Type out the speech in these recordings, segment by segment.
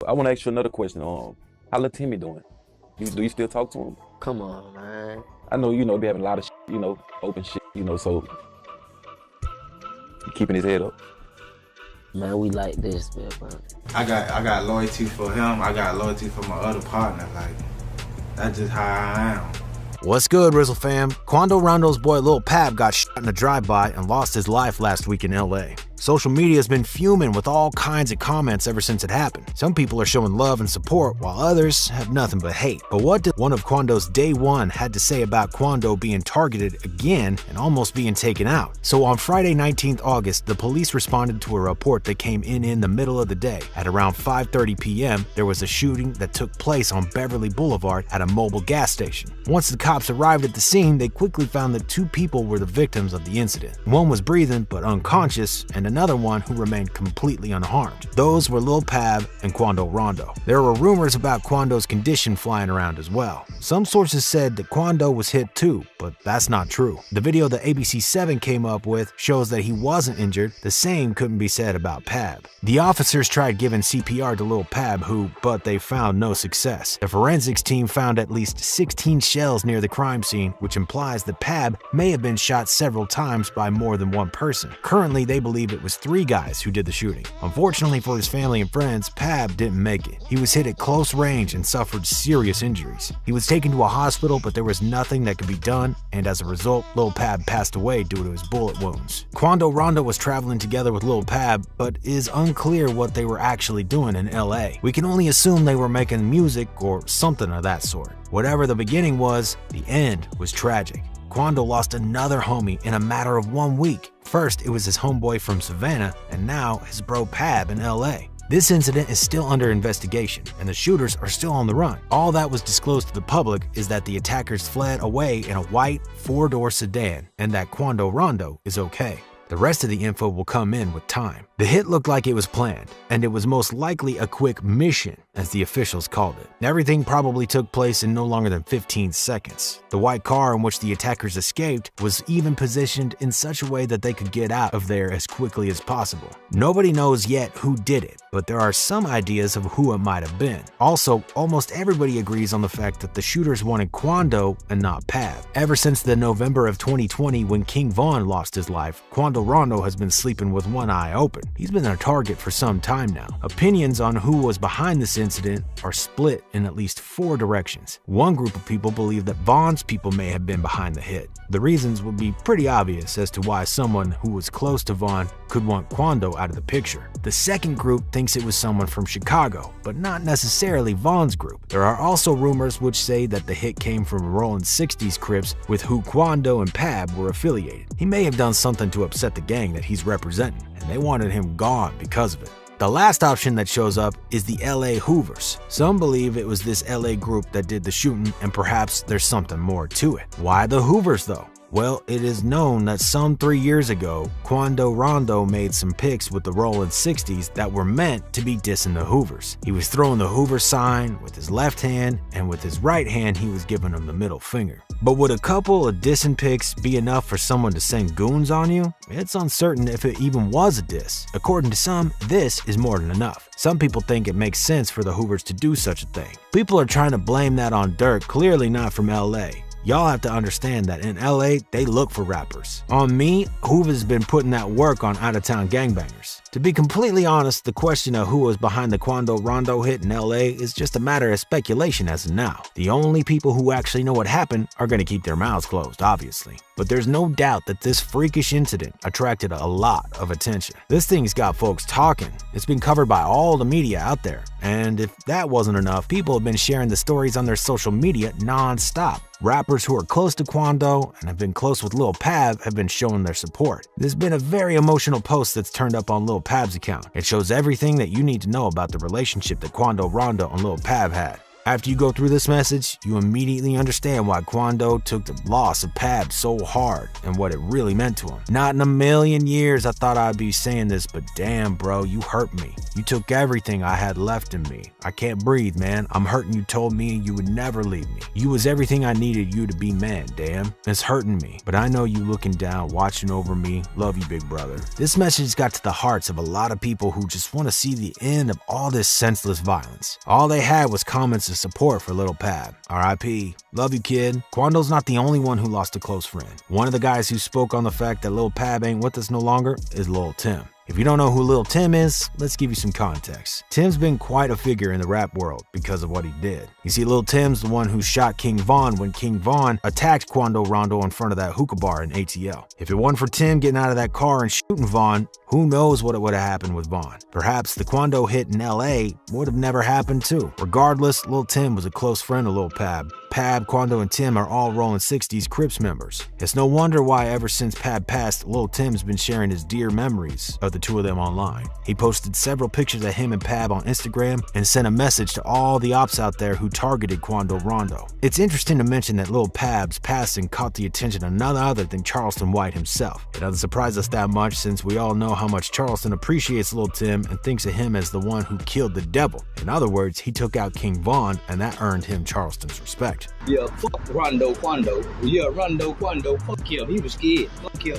I want to ask you another question. How little Timmy doing? Do you still talk to him? Come on, man. I know, they having a lot of open shit, so he keeping his head up. Man, we like this, man. I got loyalty for him. I got loyalty for my other partner. Like, that's just how I am. What's good, Rizzle fam? Quando Rondo's boy Lil Pab got shot in a drive-by and lost his life last week in LA. Social media has been fuming with all kinds of comments ever since it happened. Some people are showing love and support, while others have nothing but hate. But what did one of Quando's Day One had to say about Quando being targeted again and almost being taken out? So on Friday 19th August, the police responded to a report that came in the middle of the day. At around 5:30 p.m., there was a shooting that took place on Beverly Boulevard at a mobile gas station. Once the cops arrived at the scene, they quickly found that two people were the victims of the incident. One was breathing but unconscious, and another one who remained completely unharmed. Those were Lil Pab and Quando Rondo. There were rumors about Quando's condition flying around as well. Some sources said that Quando was hit too, but that's not true. The video that ABC7 came up with shows that he wasn't injured. The same couldn't be said about Pab. The officers tried giving CPR to Lil Pab, but they found no success. The forensics team found at least 16 shells near the crime scene, which implies that Pab may have been shot several times by more than one person. Currently, they believe it was 3 guys who did the shooting. Unfortunately for his family and friends, Pab didn't make it. He was hit at close range and suffered serious injuries. He was taken to a hospital, but there was nothing that could be done, and as a result, Lil Pab passed away due to his bullet wounds. Quando Rondo was traveling together with Lil Pab, but is unclear what they were actually doing in LA. We can only assume they were making music or something of that sort. Whatever the beginning was, the end was tragic. Quando lost another homie in a matter of 1 week. First, it was his homeboy from Savannah, and now his bro Pab in LA. This incident is still under investigation, and the shooters are still on the run. All that was disclosed to the public is that the attackers fled away in a white 4-door sedan, and that Quando Rondo is okay. The rest of the info will come in with time. The hit looked like it was planned, and it was most likely a quick mission, as the officials called it. Everything probably took place in no longer than 15 seconds. The white car in which the attackers escaped was even positioned in such a way that they could get out of there as quickly as possible. Nobody knows yet who did it, but there are some ideas of who it might have been. Also, almost everybody agrees on the fact that the shooters wanted Quando and not Pab. Ever since the November of 2020 when King Von lost his life, Quando Rondo has been sleeping with one eye open. He's been a target for some time now. Opinions on who was behind this incident are split in at least 4 directions. One group of people believe that Von's people may have been behind the hit. The reasons would be pretty obvious as to why someone who was close to Von could want Quando out of the picture. The second group thinks it was someone from Chicago, but not necessarily Von's group. There are also rumors which say that the hit came from Rollin' 60s Crips with who Quando and Pab were affiliated. He may have done something to upset the gang that he's representing, and they wanted him gone because of it. The last option that shows up is the LA Hoovers. Some believe it was this LA group that did the shooting, and perhaps there's something more to it. Why the Hoovers though? Well, it is known that some 3 years ago, Quando Rondo made some pics with the Rollin' 60s that were meant to be dissing the Hoovers. He was throwing the Hoover sign with his left hand, and with his right hand he was giving them the middle finger. But would a couple of dissing pics be enough for someone to send goons on you? It's uncertain if it even was a diss. According to some, this is more than enough. Some people think it makes sense for the Hoovers to do such a thing. People are trying to blame that on Dirk, clearly not from LA. Y'all have to understand that in LA, they look for rappers. On me, Hoover's been putting that work on out-of-town gangbangers. To be completely honest, the question of who was behind the Quando Rondo hit in LA is just a matter of speculation as of now. The only people who actually know what happened are going to keep their mouths closed, obviously. But there's no doubt that this freakish incident attracted a lot of attention. This thing's got folks talking. It's been covered by all the media out there. And if that wasn't enough, people have been sharing the stories on their social media non-stop. Rappers who are close to Quando and have been close with Lil Pab have been showing their support. There's been a very emotional post that's turned up on Lil Pab's account. It shows everything that you need to know about the relationship that Quando Rondo and Lil Pab had. After you go through this message, you immediately understand why Quando took the loss of Pab so hard and what it really meant to him. Not in a million years I thought I'd be saying this, but damn bro, you hurt me. You took everything I had left in me. I can't breathe, man. I'm hurting you told me you would never leave me. You was everything I needed you to be, man, damn. It's hurting me, but I know you looking down, watching over me. Love you, big brother. This message got to the hearts of a lot of people who just want to see the end of all this senseless violence. All they had was comments of support for Lil Pab. R.I.P. Love you, kid. Quando's not the only one who lost a close friend. One of the guys who spoke on the fact that Lil Pab ain't with us no longer is Lil Tim. If you don't know who Lil Tim is, let's give you some context. Tim's been quite a figure in the rap world because of what he did. You see, Lil Tim's the one who shot King Von when King Von attacked Quando Rondo in front of that hookah bar in ATL. If it wasn't for Tim getting out of that car and shooting Von, who knows what would have happened with Von. Perhaps the Quando hit in LA would have never happened too. Regardless, Lil Tim was a close friend of Lil Pab. Pab, Quando, and Tim are all Rollin' 60s Crips members. It's no wonder why ever since Pab passed, Lil Tim's been sharing his dear memories of the two of them online. He posted several pictures of him and Pab on Instagram and sent a message to all the Opps out there who targeted Quando Rondo. It's interesting to mention that Lil Pab's passing caught the attention of none other than Charleston White himself. It doesn't surprise us that much since we all know how much Charleston appreciates Lil Tim and thinks of him as the one who killed the devil. In other words, he took out King Von and that earned him Charleston's respect. Yeah, fuck Rondo Quando. Yeah, Rondo Quando. Fuck him. He was scared. Fuck him.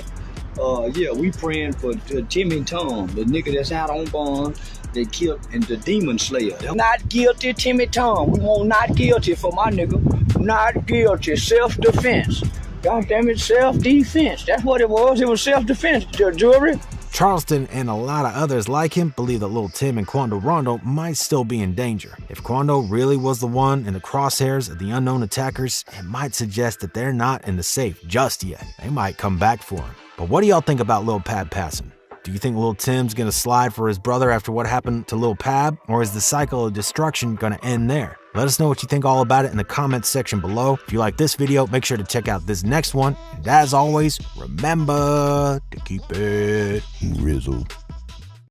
Yeah, we praying for Timmy Tom, the nigga that's out on bond. They killed and the demon slayer. Not guilty, Timmy Tom. We want not guilty for my nigga. Not guilty. Self-defense. God damn it, self-defense. That's what it was. It was self-defense, jury. Charleston and a lot of others like him believe that Lil Tim and Quando Rondo might still be in danger. If Quando really was the one in the crosshairs of the unknown attackers, it might suggest that they're not in the safe just yet. They might come back for him. But what do y'all think about Lil Pab passing? Do you think Lil Tim's gonna slide for his brother after what happened to Lil Pab? Or is the cycle of destruction gonna end there? Let us know what you think all about it in the comments section below. If you like this video, make sure to check out this next one. And as always, remember to keep it Rizzle.